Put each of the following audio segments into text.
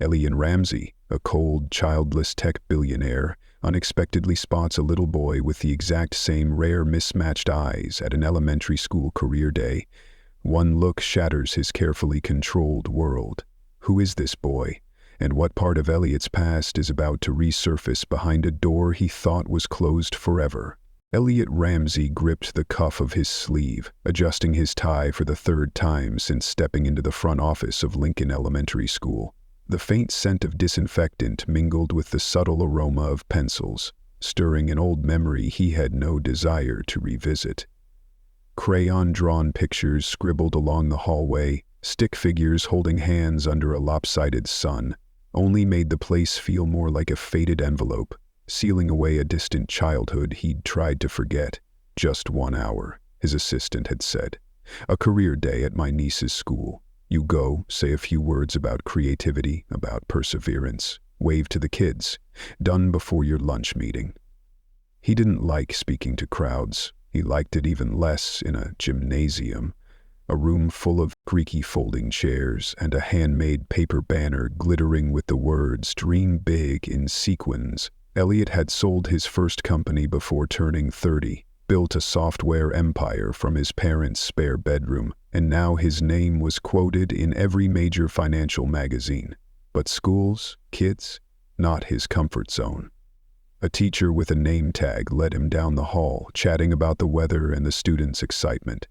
Elliot Ramsey, a cold, childless tech billionaire, unexpectedly spots a little boy with the exact same rare mismatched eyes at an elementary school career day. One look shatters his carefully controlled world. Who is this boy? And what part of Elliot's past is about to resurface behind a door he thought was closed forever? Elliot Ramsey gripped the cuff of his sleeve, adjusting his tie for the third time since stepping into the front office of Lincoln Elementary School. The faint scent of disinfectant mingled with the subtle aroma of pencils, stirring an old memory he had no desire to revisit. Crayon-drawn pictures scribbled along the hallway, stick figures holding hands under a lopsided sun, only made the place feel more like a faded envelope, sealing away a distant childhood he'd tried to forget. "Just 1 hour," his assistant had said. "A career day at my niece's school. You go, say a few words about creativity, about perseverance, wave to the kids. Done before your lunch meeting." He didn't like speaking to crowds. He liked it even less in a gymnasium. A room full of creaky folding chairs and a handmade paper banner glittering with the words "Dream Big" in sequins. Elliot had sold his first company before turning 30, built a software empire from his parents' spare bedroom, and now his name was quoted in every major financial magazine. But schools, kids, not his comfort zone. A teacher with a name tag led him down the hall, chatting about the weather and the students' excitement.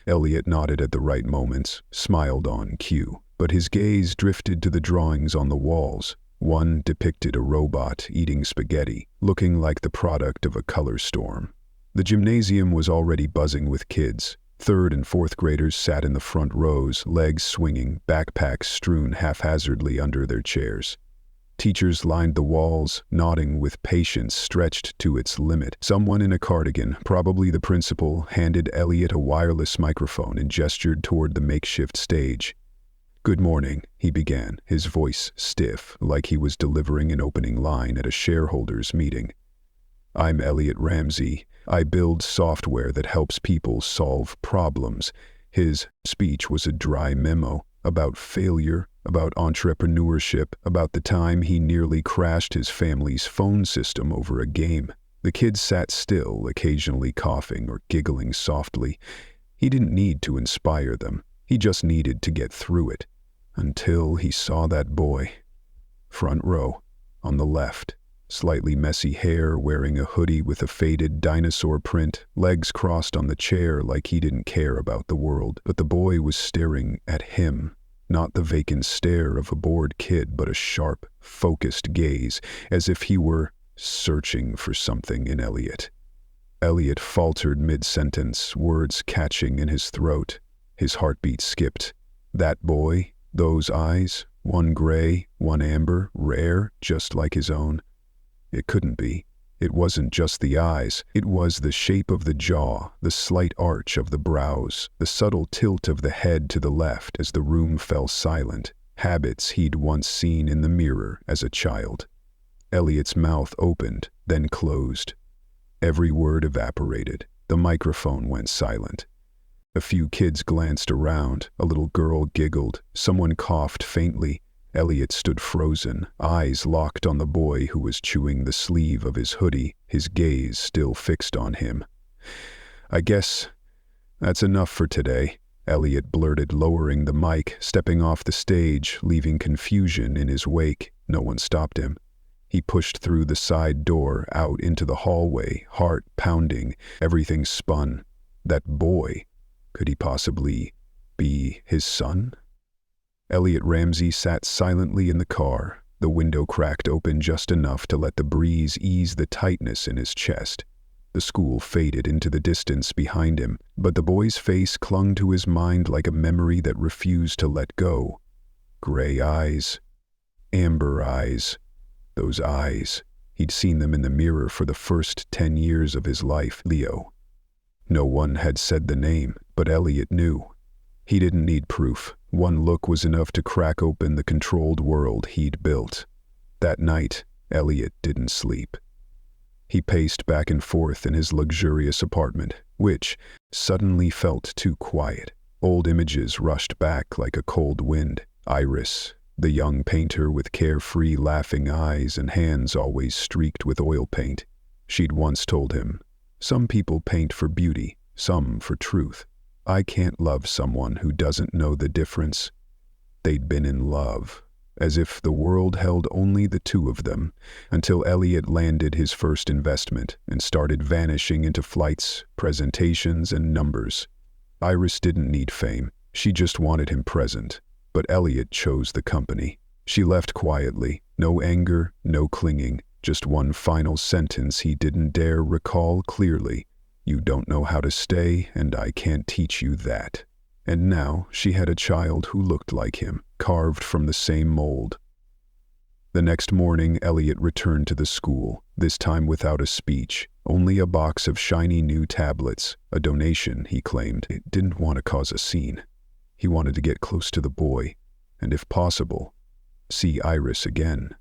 Elliot nodded at the right moments, smiled on cue, but his gaze drifted to the drawings on the walls. One depicted a robot eating spaghetti, looking like the product of a color storm. The gymnasium was already buzzing with kids. Third and fourth graders sat in the front rows, legs swinging, backpacks strewn haphazardly under their chairs. Teachers lined the walls, nodding with patience stretched to its limit. Someone in a cardigan, probably the principal, handed Elliot a wireless microphone and gestured toward the makeshift stage. "Good morning," he began, his voice stiff, like he was delivering an opening line at a shareholders' meeting. "I'm Elliot Ramsey. I build software that helps people solve problems." His speech was a dry memo about failure, about entrepreneurship, about the time he nearly crashed his family's phone system over a game. The kids sat still, occasionally coughing or giggling softly. He didn't need to inspire them. He just needed to get through it. Until he saw that boy. Front row, on the left. Slightly messy hair, wearing a hoodie with a faded dinosaur print, legs crossed on the chair like he didn't care about the world. But the boy was staring at him. Not the vacant stare of a bored kid, but a sharp, focused gaze, as if he were searching for something in Elliot. Elliot faltered mid-sentence, words catching in his throat. His heartbeat skipped. That boy, those eyes, one gray, one amber, rare, just like his own. It couldn't be. It wasn't just the eyes. It was the shape of the jaw, the slight arch of the brows, the subtle tilt of the head to the left as the room fell silent, habits he'd once seen in the mirror as a child. Elliot's mouth opened, then closed. Every word evaporated. The microphone went silent. A few kids glanced around. A little girl giggled. Someone coughed faintly. Elliot stood frozen, eyes locked on the boy who was chewing the sleeve of his hoodie, his gaze still fixed on him. "I guess that's enough for today," Elliot blurted, lowering the mic, stepping off the stage, leaving confusion in his wake. No one stopped him. He pushed through the side door, out into the hallway, heart pounding, everything spun. That boy, could he possibly be his son? Elliot Ramsey sat silently in the car, the window cracked open just enough to let the breeze ease the tightness in his chest. The school faded into the distance behind him, but the boy's face clung to his mind like a memory that refused to let go. Gray eyes, amber eyes, those eyes. He'd seen them in the mirror for the first 10 years of his life. Leo. No one had said the name, but Elliot knew. He didn't need proof. One look was enough to crack open the controlled world he'd built. That night, Elliot didn't sleep. He paced back and forth in his luxurious apartment, which suddenly felt too quiet. Old images rushed back like a cold wind. Iris, the young painter with carefree, laughing eyes and hands always streaked with oil paint. She'd once told him, "Some people paint for beauty, some for truth. I can't love someone who doesn't know the difference." They'd been in love, as if the world held only the two of them, until Elliot landed his first investment and started vanishing into flights, presentations, and numbers. Iris didn't need fame, she just wanted him present. But Elliot chose the company. She left quietly, no anger, no clinging, just one final sentence he didn't dare recall clearly. "You don't know how to stay, and I can't teach you that." And now she had a child who looked like him, carved from the same mold. The next morning, Elliot returned to the school, this time without a speech, only a box of shiny new tablets, a donation, he claimed. He didn't want to cause a scene. He wanted to get close to the boy, and if possible, see Iris again.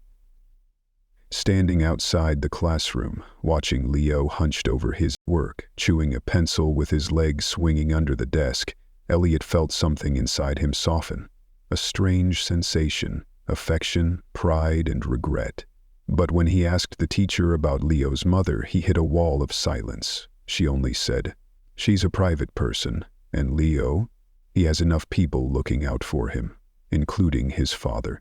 Standing outside the classroom, watching Leo hunched over his work, chewing a pencil with his legs swinging under the desk, Elliot felt something inside him soften. A strange sensation, affection, pride, and regret. But when he asked the teacher about Leo's mother, he hit a wall of silence. She only said, "She's a private person, and Leo, he has enough people looking out for him, including his father."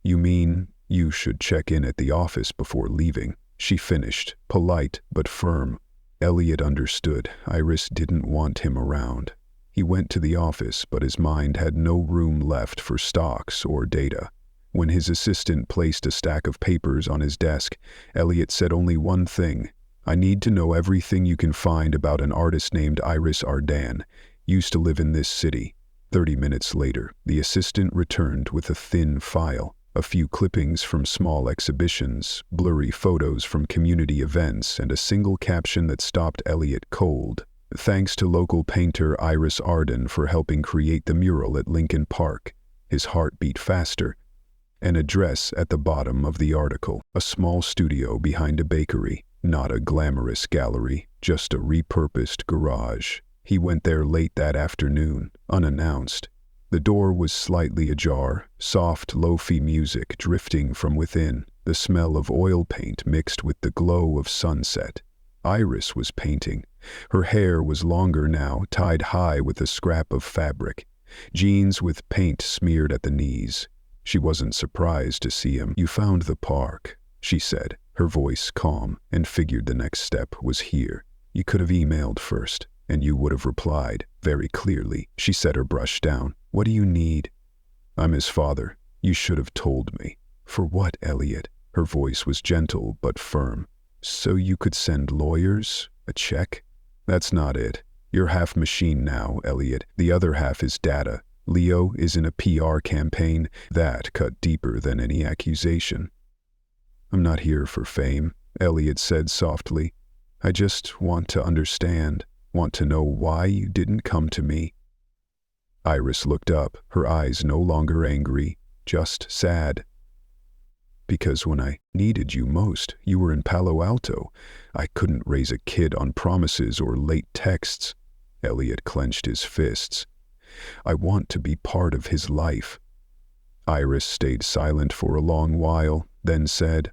"You mean you should check in at the office before leaving," she finished, polite but firm. Elliot understood. Iris didn't want him around. He went to the office, but his mind had no room left for stocks or data. When his assistant placed a stack of papers on his desk, Elliot said only one thing: "I need to know everything you can find about an artist named Iris Ardan. Used to live in this city." 30 minutes later, the assistant returned with a thin file, a few clippings from small exhibitions, blurry photos from community events, and a single caption that stopped Elliot cold. "Thanks to local painter Iris Ardan for helping create the mural at Lincoln Park." His heart beat faster. An address at the bottom of the article, a small studio behind a bakery, not a glamorous gallery, just a repurposed garage. He went there late that afternoon, unannounced. The door was slightly ajar, soft lo-fi music drifting from within, the smell of oil paint mixed with the glow of sunset. Iris was painting. Her hair was longer now, tied high with a scrap of fabric. Jeans with paint smeared at the knees. She wasn't surprised to see him. "You found the park," she said, her voice calm, and figured the next step was here. "You could have emailed first, and you would have replied very clearly." She set her brush down. "What do you need?" "I'm his father. You should have told me." "For what, Elliot?" Her voice was gentle but firm. "So you could send lawyers? A check?" "That's not it. You're half machine now, Elliot. The other half is data. Leo is in a PR campaign that cut deeper than any accusation." "I'm not here for fame," Elliot said softly. "I just want to understand, want to know why you didn't come to me." Iris looked up, her eyes no longer angry, just sad. "Because when I needed you most, you were in Palo Alto. I couldn't raise a kid on promises or late texts." Elliot clenched his fists. "I want to be part of his life." Iris stayed silent for a long while, then said,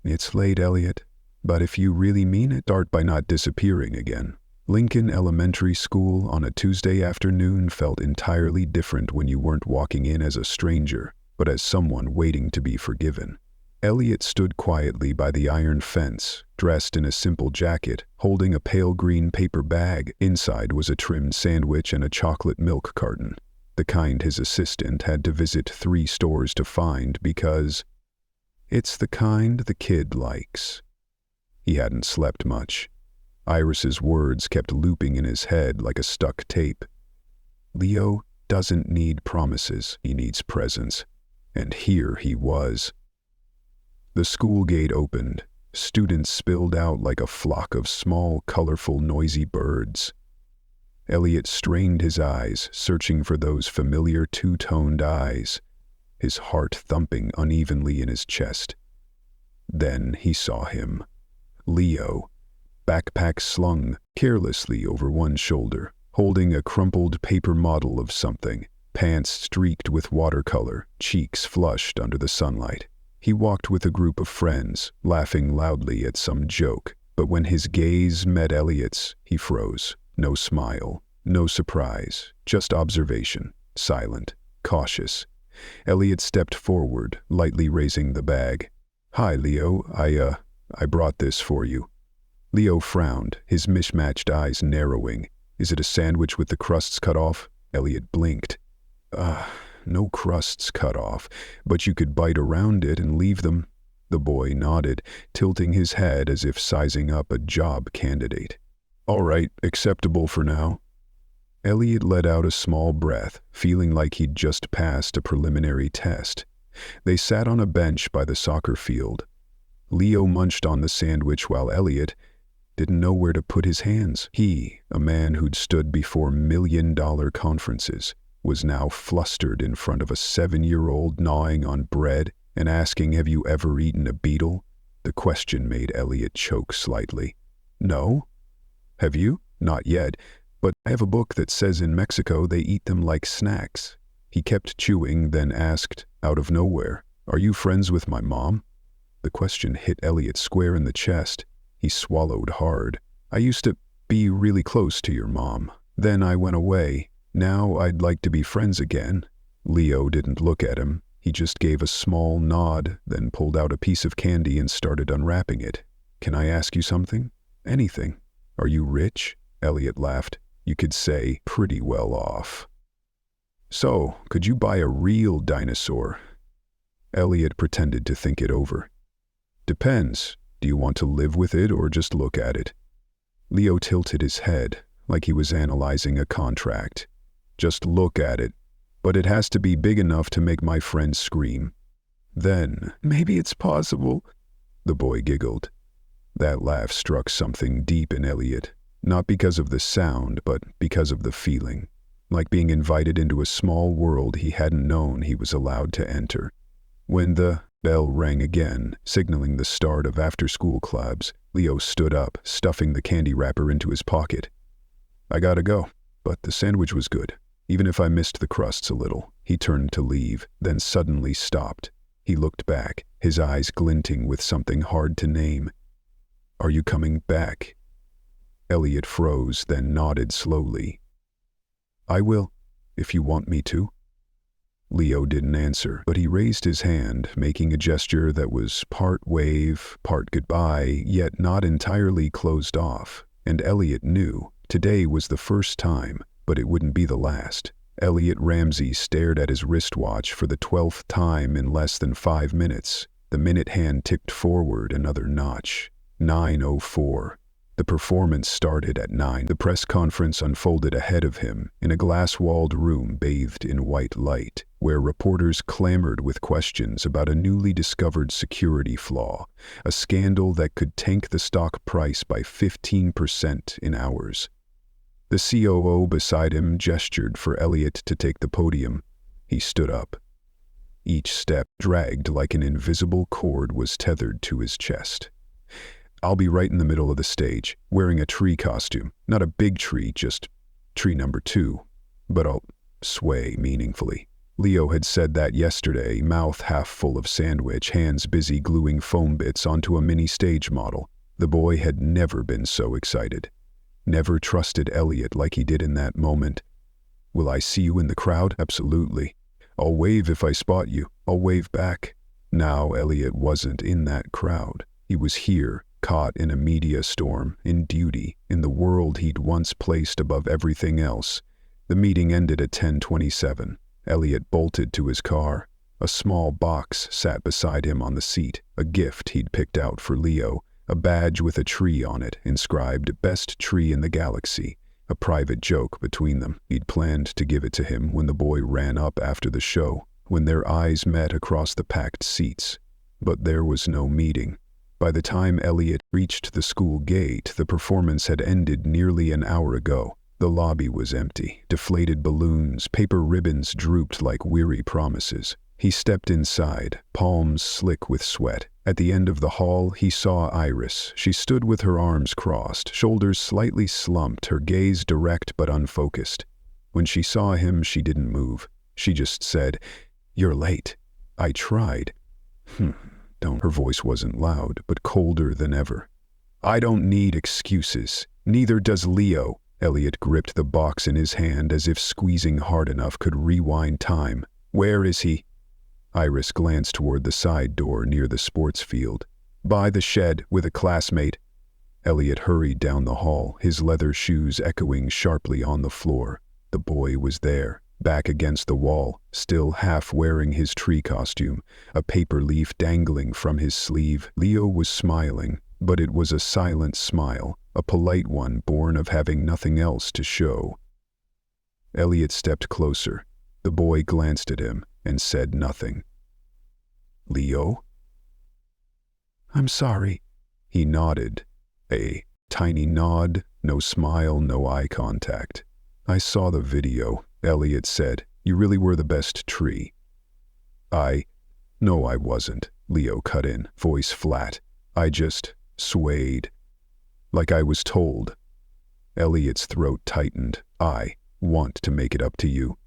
"It's late, Elliot, but if you really mean it, start by not disappearing again." Lincoln Elementary School on a Tuesday afternoon felt entirely different when you weren't walking in as a stranger, but as someone waiting to be forgiven. Elliot stood quietly by the iron fence, dressed in a simple jacket, holding a pale green paper bag. Inside was a trimmed sandwich and a chocolate milk carton, the kind his assistant had to visit 3 stores to find because it's the kind the kid likes. He hadn't slept much. Iris's words kept looping in his head like a stuck tape. Leo doesn't need promises, he needs presence. And here he was. The school gate opened. Students spilled out like a flock of small, colorful, noisy birds. Elliot strained his eyes, searching for those familiar two-toned eyes, his heart thumping unevenly in his chest. Then he saw him. Leo, backpack slung carelessly over one shoulder, holding a crumpled paper model of something. pants streaked with watercolor, cheeks flushed under the sunlight. He walked with a group of friends, laughing loudly at some joke, but when his gaze met Elliot's, he froze. No smile, no surprise, just observation, silent, cautious. Elliot stepped forward, lightly raising the bag. "Hi, Leo, I brought this for you." Leo frowned, his mismatched eyes narrowing. "Is it a sandwich with the crusts cut off?" Elliot blinked. No crusts cut off, but you could bite around it and leave them." The boy nodded, tilting his head as if sizing up a job candidate. "All right, acceptable for now." Elliot let out a small breath, feeling like he'd just passed a preliminary test. They sat on a bench by the soccer field. Leo munched on the sandwich while Elliot didn't know where to put his hands. He, a man who'd stood before million-dollar conferences, was now flustered in front of a 7-year-old gnawing on bread and asking, "Have you ever eaten a beetle?" The question made Elliot choke slightly. "No? Have you?" "Not yet, but I have a book that says in Mexico they eat them like snacks." He kept chewing, then asked, out of nowhere, "Are you friends with my mom?" The question hit Elliot square in the chest. He swallowed hard. "I used to be really close to your mom. Then I went away. Now I'd like to be friends again." Leo didn't look at him. He just gave a small nod, then pulled out a piece of candy and started unwrapping it. "Can I ask you something?" "Anything." "Are you rich?" Elliot laughed. "You could say pretty well off." "So, could you buy a real dinosaur?" Elliot pretended to think it over. "Depends. Do you want to live with it or just look at it?" Leo tilted his head, like he was analyzing a contract. "Just look at it. But it has to be big enough to make my friends scream." "Then, maybe it's possible." The boy giggled. That laugh struck something deep in Elliot, not because of the sound, but because of the feeling, like being invited into a small world he hadn't known he was allowed to enter. When the bell rang again, signaling the start of after-school clubs, Leo stood up, stuffing the candy wrapper into his pocket. "I gotta go, but the sandwich was good, even if I missed the crusts a little." He turned to leave, then suddenly stopped. He looked back, his eyes glinting with something hard to name. "Are you coming back?" Elliot froze, then nodded slowly. "I will, if you want me to." Leo didn't answer, but he raised his hand, making a gesture that was part wave, part goodbye, yet not entirely closed off. And Elliot knew today was the first time, but it wouldn't be the last. Elliot Ramsey stared at his wristwatch for the 12th time in less than 5 minutes. The minute hand ticked forward another notch. 9:04. The performance started at 9. The press conference unfolded ahead of him, in a glass-walled room bathed in white light, where reporters clamored with questions about a newly discovered security flaw, a scandal that could tank the stock price by 15% in hours. The COO beside him gestured for Elliot to take the podium. He stood up. Each step, dragged like an invisible cord, was tethered to his chest. "I'll be right in the middle of the stage, wearing a tree costume. Not a big tree, just tree number 2. But I'll sway meaningfully." Leo had said that yesterday, mouth half full of sandwich, hands busy gluing foam bits onto a mini stage model. The boy had never been so excited. Never trusted Elliot like he did in that moment. "Will I see you in the crowd?" "Absolutely. I'll wave if I spot you. I'll wave back." Now Elliot wasn't in that crowd. He was here, caught in a media storm, in duty, in the world he'd once placed above everything else. The meeting ended at 10:27. Elliot bolted to his car. A small box sat beside him on the seat, a gift he'd picked out for Leo, a badge with a tree on it, inscribed "Best Tree in the Galaxy," a private joke between them. He'd planned to give it to him when the boy ran up after the show, when their eyes met across the packed seats. But there was no meeting. By the time Elliot reached the school gate, the performance had ended nearly an hour ago. The lobby was empty. Deflated balloons, paper ribbons drooped like weary promises. He stepped inside, palms slick with sweat. At the end of the hall, he saw Iris. She stood with her arms crossed, shoulders slightly slumped, her gaze direct but unfocused. When she saw him, she didn't move. She just said, "You're late." I tried. Don't. Her voice wasn't loud, but colder than ever. "I don't need excuses. Neither does Leo." Elliot gripped the box in his hand as if squeezing hard enough could rewind time. "Where is he?" Iris glanced toward the side door near the sports field. "By the shed, with a classmate." Elliot hurried down the hall, his leather shoes echoing sharply on the floor. The boy was there, back against the wall, still half wearing his tree costume, a paper leaf dangling from his sleeve. Leo was smiling, but it was a silent smile, a polite one born of having nothing else to show. Elliot stepped closer. The boy glanced at him and said nothing. "Leo?" "I'm sorry." He nodded. A tiny nod, no smile, no eye contact. "I saw the video," Elliot said. "You really were the best tree." No, I wasn't," Leo cut in, voice flat. "I just swayed. Like I was told." Elliot's throat tightened. "I want to make it up to you."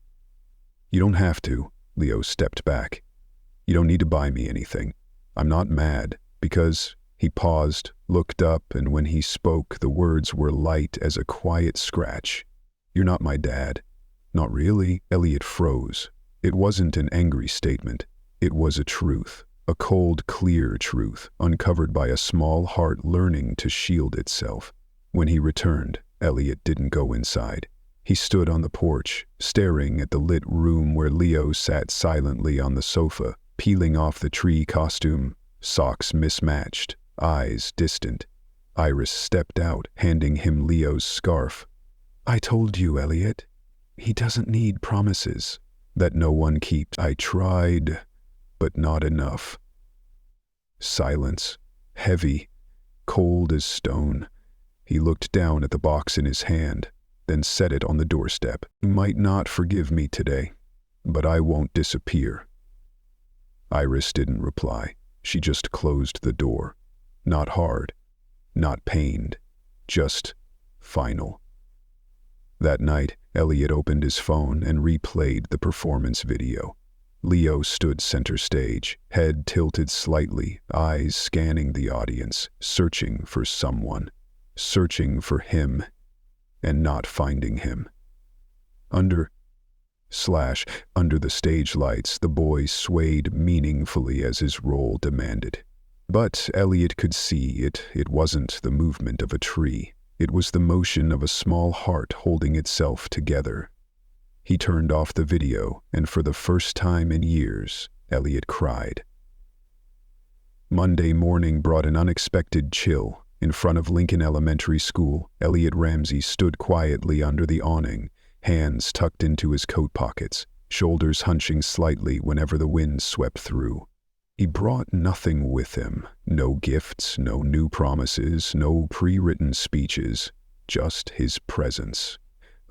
"You don't have to." Leo stepped back. "You don't need to buy me anything. I'm not mad, because..." He paused, looked up, and when he spoke, the words were light as a quiet scratch. "You're not my dad." "Not really?" Elliot froze. It wasn't an angry statement. It was a truth, a cold, clear truth, uncovered by a small heart learning to shield itself. When he returned, Elliot didn't go inside. He stood on the porch, staring at the lit room where Leo sat silently on the sofa, peeling off the tree costume, socks mismatched, eyes distant. Iris stepped out, handing him Leo's scarf. "I told you, Elliot. He doesn't need promises that no one keeps." "I tried, but not enough." Silence, heavy, cold as stone. He looked down at the box in his hand, then set it on the doorstep. "You might not forgive me today, but I won't disappear." Iris didn't reply. She just closed the door. Not hard, not pained, just final. That night, Elliot opened his phone and replayed the performance video. Leo stood center stage, head tilted slightly, eyes scanning the audience, searching for someone, searching for him, and not finding him. Under the stage lights, the boy swayed meaningfully as his role demanded. But Elliot could see it wasn't the movement of a tree. It was the motion of a small heart holding itself together. He turned off the video, and for the first time in years, Elliot cried. Monday morning brought an unexpected chill. In front of Lincoln Elementary School, Elliot Ramsey stood quietly under the awning, hands tucked into his coat pockets, shoulders hunching slightly whenever the wind swept through. He brought nothing with him, no gifts, no new promises, no pre-written speeches, just his presence.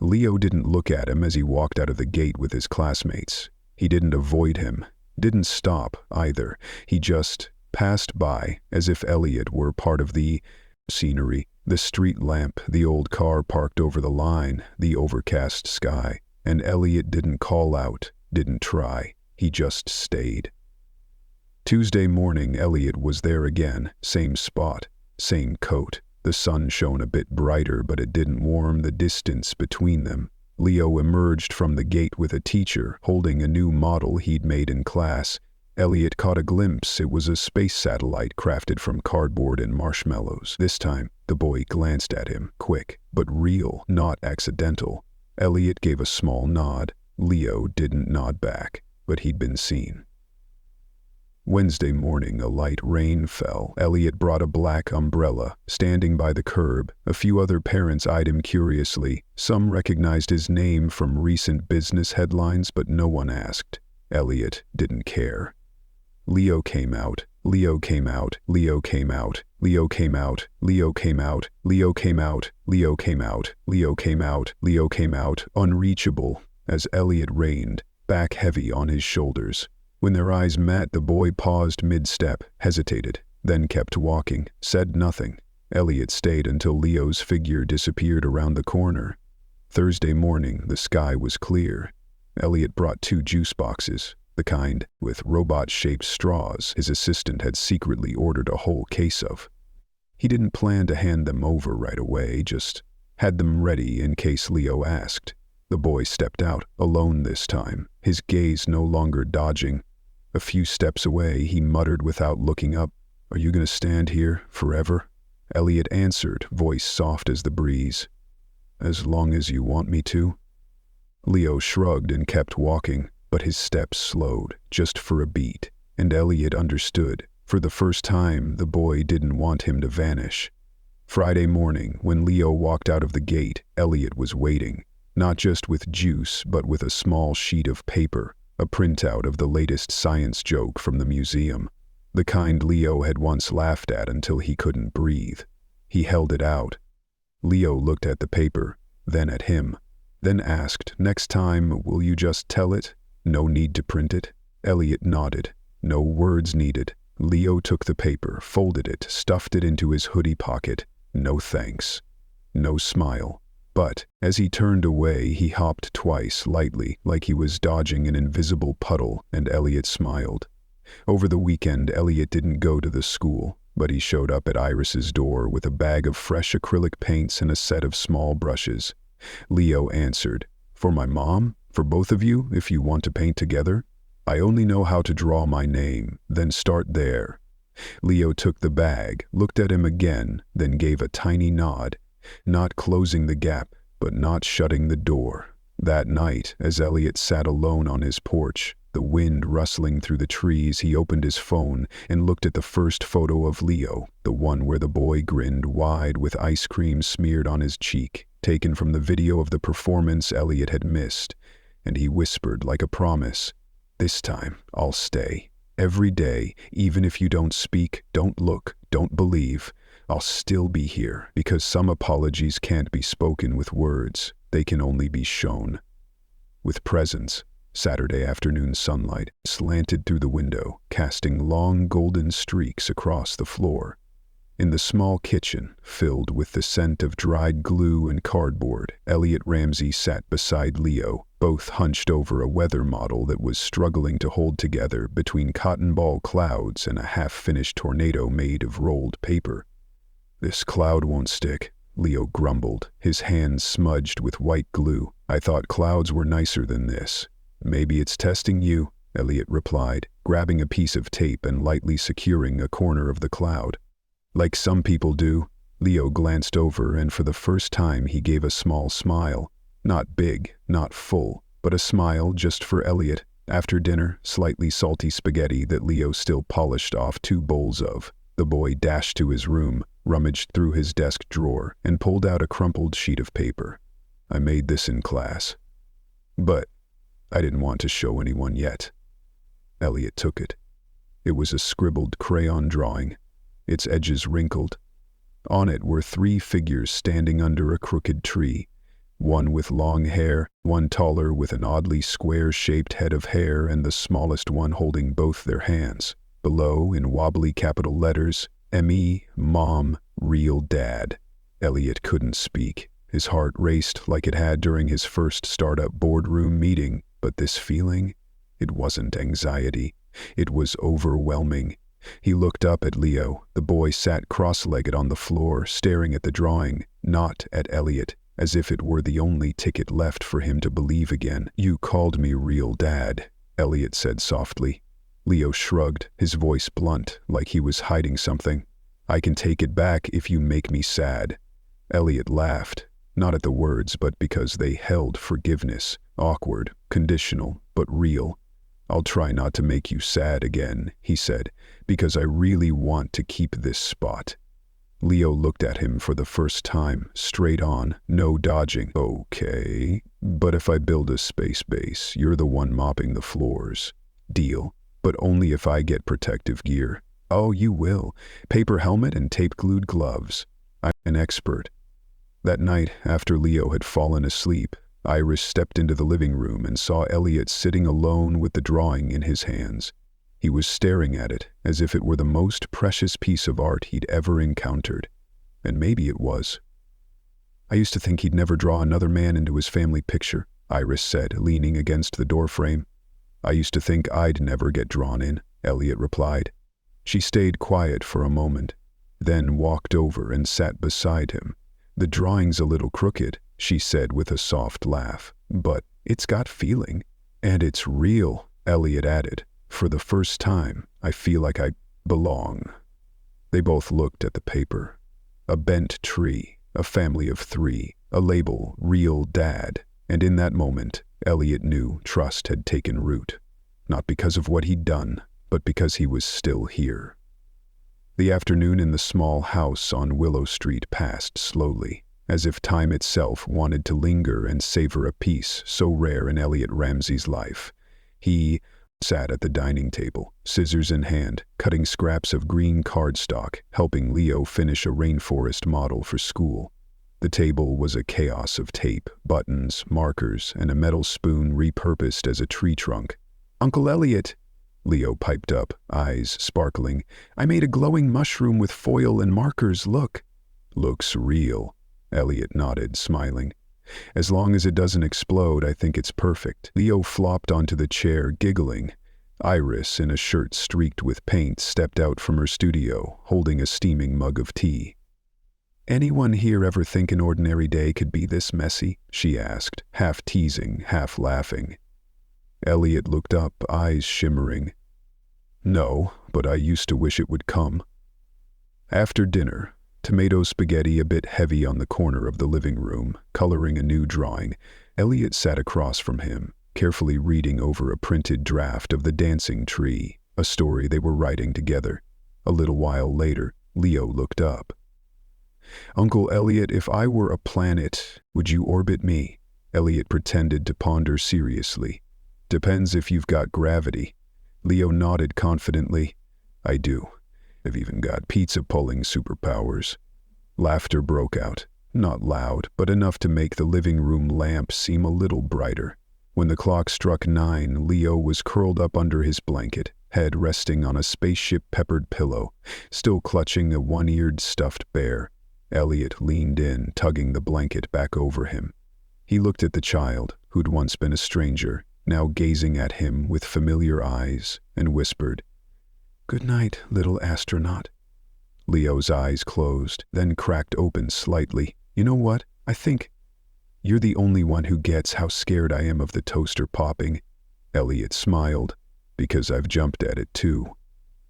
Leo didn't look at him as he walked out of the gate with his classmates. He didn't avoid him, didn't stop either. He just passed by as if Elliot were part of the scenery, the street lamp, the old car parked over the line, the overcast sky. And Elliot didn't call out, didn't try. He just stayed. Tuesday morning, Elliot was there again, same spot, same coat. The sun shone a bit brighter, but it didn't warm the distance between them. Leo emerged from the gate with a teacher, holding a new model he'd made in class. Elliot caught a glimpse. It was a space satellite crafted from cardboard and marshmallows. This time, the boy glanced at him, quick, but real, not accidental. Elliot gave a small nod. Leo didn't nod back, but he'd been seen. Wednesday morning, a light rain fell. Elliot brought a black umbrella. Standing by the curb, a few other parents eyed him curiously. Some recognized his name from recent business headlines, but no one asked. Elliot didn't care. Leo came out. Leo came out. Leo came out. Leo came out. Leo came out. Leo came out. Leo came out. Leo came out. Leo came out. Unreachable, as Elliot reigned, back heavy on his shoulders. When their eyes met, the boy paused mid-step, hesitated, then kept walking, said nothing. Elliot stayed until Leo's figure disappeared around the corner. Thursday morning, the sky was clear. Elliot brought 2 juice boxes, the kind with robot-shaped straws his assistant had secretly ordered a whole case of. He didn't plan to hand them over right away, just had them ready in case Leo asked. The boy stepped out, alone this time, his gaze no longer dodging. A few steps away, he muttered without looking up, "Are you going to stand here forever?" Elliot answered, voice soft as the breeze, "As long as you want me to." Leo shrugged and kept walking, but his steps slowed, just for a beat, and Elliot understood. For the first time, the boy didn't want him to vanish. Friday morning, when Leo walked out of the gate, Elliot was waiting, not just with juice, but with a small sheet of paper, a printout of the latest science joke from the museum, the kind Leo had once laughed at until he couldn't breathe. He held it out. Leo looked at the paper, then at him, then asked, "Next time, will you just tell it? No need to print it?" Elliot nodded. No words needed. Leo took the paper, folded it, stuffed it into his hoodie pocket. No thanks. No smile. But, as he turned away, he hopped twice, lightly, like he was dodging an invisible puddle, and Elliot smiled. Over the weekend, Elliot didn't go to the school, but he showed up at Iris's door with a bag of fresh acrylic paints and a set of small brushes. Leo answered, "For my mom? For both of you, if you want to paint together? I only know how to draw my name, then start there." Leo took the bag, looked at him again, then gave a tiny nod, not closing the gap, but not shutting the door. That night, as Elliot sat alone on his porch, the wind rustling through the trees, he opened his phone and looked at the first photo of Leo, the one where the boy grinned wide with ice cream smeared on his cheek, taken from the video of the performance Elliot had missed, and he whispered like a promise, "This time, I'll stay. Every day, even if you don't speak, don't look, don't believe, I'll still be here, because some apologies can't be spoken with words, they can only be shown." With presence, Saturday afternoon sunlight slanted through the window, casting long golden streaks across the floor. In the small kitchen, filled with the scent of dried glue and cardboard, Elliot Ramsey sat beside Leo, both hunched over a weather model that was struggling to hold together between cotton ball clouds and a half-finished tornado made of rolled paper. "This cloud won't stick," Leo grumbled, his hands smudged with white glue. "I thought clouds were nicer than this." "Maybe it's testing you," Elliot replied, grabbing a piece of tape and lightly securing a corner of the cloud. "Like some people do." Leo glanced over, and for the first time he gave a small smile. Not big, not full, but a smile just for Elliot. After dinner, slightly salty spaghetti that Leo still polished off 2 bowls of. The boy dashed to his room, rummaged through his desk drawer, and pulled out a crumpled sheet of paper. "I made this in class. But I didn't want to show anyone yet." Elliot took it. It was a scribbled crayon drawing, its edges wrinkled. On it were 3 figures standing under a crooked tree, one with long hair, one taller with an oddly square-shaped head of hair, and the smallest one holding both their hands. Below, in wobbly capital letters, M.E., Mom, Real Dad. Elliot couldn't speak. His heart raced like it had during his first startup boardroom meeting, but this feeling, it wasn't anxiety. It was overwhelming. He looked up at Leo. The boy sat cross-legged on the floor, staring at the drawing, not at Elliot, as if it were the only ticket left for him to believe again. "You called me Real Dad," Elliot said softly. Leo shrugged, his voice blunt, like he was hiding something. "I can take it back if you make me sad." Elliot laughed, not at the words, but because they held forgiveness, awkward, conditional, but real. "I'll try not to make you sad again," he said, "because I really want to keep this spot." Leo looked at him for the first time, straight on, no dodging. "Okay, but if I build a space base, you're the one mopping the floors. Deal, but only if I get protective gear." "Oh, you will. Paper helmet and tape-glued gloves. I'm an expert." That night, after Leo had fallen asleep, Iris stepped into the living room and saw Elliot sitting alone with the drawing in his hands. He was staring at it as if it were the most precious piece of art he'd ever encountered. And maybe it was. "I used to think he'd never draw another man into his family picture," Iris said, leaning against the doorframe. I used to think I'd never get drawn in, Elliot replied. She stayed quiet for a moment, then walked over and sat beside him. The drawing's a little crooked, she said with a soft laugh, but it's got feeling. And it's real, Elliot added. For the first time, I feel like I belong. They both looked at the paper. A bent tree, a family of 3, a label, Real Dad. And in that moment, Elliot knew trust had taken root. Not because of what he'd done, but because he was still here. The afternoon in the small house on Willow Street passed slowly, as if time itself wanted to linger and savor a peace so rare in Elliot Ramsey's life. He sat at the dining table, scissors in hand, cutting scraps of green cardstock, helping Leo finish a rainforest model for school. The table was a chaos of tape, buttons, markers, and a metal spoon repurposed as a tree trunk. "Uncle Elliot," Leo piped up, eyes sparkling, "I made a glowing mushroom with foil and markers, look." "Looks real," Elliot nodded, smiling. "As long as it doesn't explode, I think it's perfect." Leo flopped onto the chair, giggling. Iris, in a shirt streaked with paint, stepped out from her studio, holding a steaming mug of tea. "Anyone here ever think an ordinary day could be this messy?" she asked, half teasing, half laughing. Elliot looked up, eyes shimmering. "No, but I used to wish it would come." After dinner, tomato spaghetti a bit heavy on the corner of the living room, coloring a new drawing, Elliot sat across from him, carefully reading over a printed draft of The Dancing Tree, a story they were writing together. A little while later, Leo looked up. "Uncle Elliot, if I were a planet, would you orbit me?" Elliot pretended to ponder seriously. "Depends if you've got gravity." Leo nodded confidently. "I do. I've even got pizza-pulling superpowers." Laughter broke out, not loud, but enough to make the living room lamp seem a little brighter. When the clock struck 9, Leo was curled up under his blanket, head resting on a spaceship-peppered pillow, still clutching a one-eared stuffed bear. Elliot leaned in, tugging the blanket back over him. He looked at the child, who'd once been a stranger, now gazing at him with familiar eyes, and whispered, "Good night, little astronaut." Leo's eyes closed, then cracked open slightly. "You know what? I think you're the only one who gets how scared I am of the toaster popping." Elliot smiled, "Because I've jumped at it too."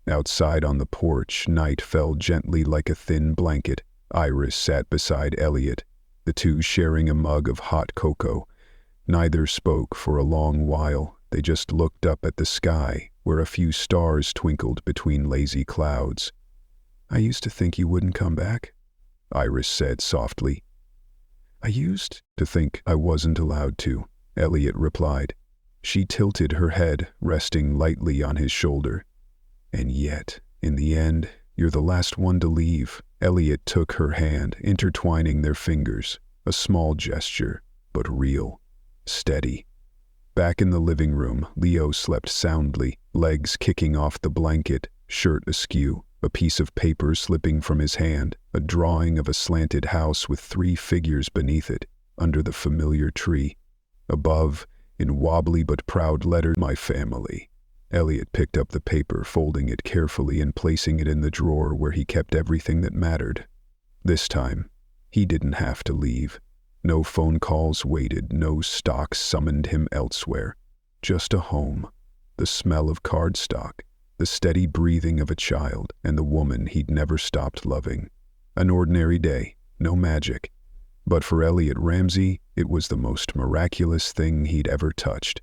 Outside on the porch, night fell gently like a thin blanket. Iris sat beside Elliot, the two sharing a mug of hot cocoa. Neither spoke for a long while. They just looked up at the sky, where a few stars twinkled between lazy clouds. "I used to think you wouldn't come back," Iris said softly. "I used to think I wasn't allowed to," Elliot replied. She tilted her head, resting lightly on his shoulder. "And yet, in the end, you're the last one to leave." Elliot took her hand, intertwining their fingers. A small gesture, but real. Steady. Back in the living room, Leo slept soundly, legs kicking off the blanket, shirt askew, a piece of paper slipping from his hand, a drawing of a slanted house with 3 figures beneath it, under the familiar tree. Above, in wobbly but proud letters, "My family." Elliot picked up the paper, folding it carefully and placing it in the drawer where he kept everything that mattered. This time, he didn't have to leave. No phone calls waited, no stock summoned him elsewhere. Just a home, the smell of cardstock, the steady breathing of a child, and the woman he'd never stopped loving. An ordinary day, no magic. But for Elliot Ramsey, it was the most miraculous thing he'd ever touched.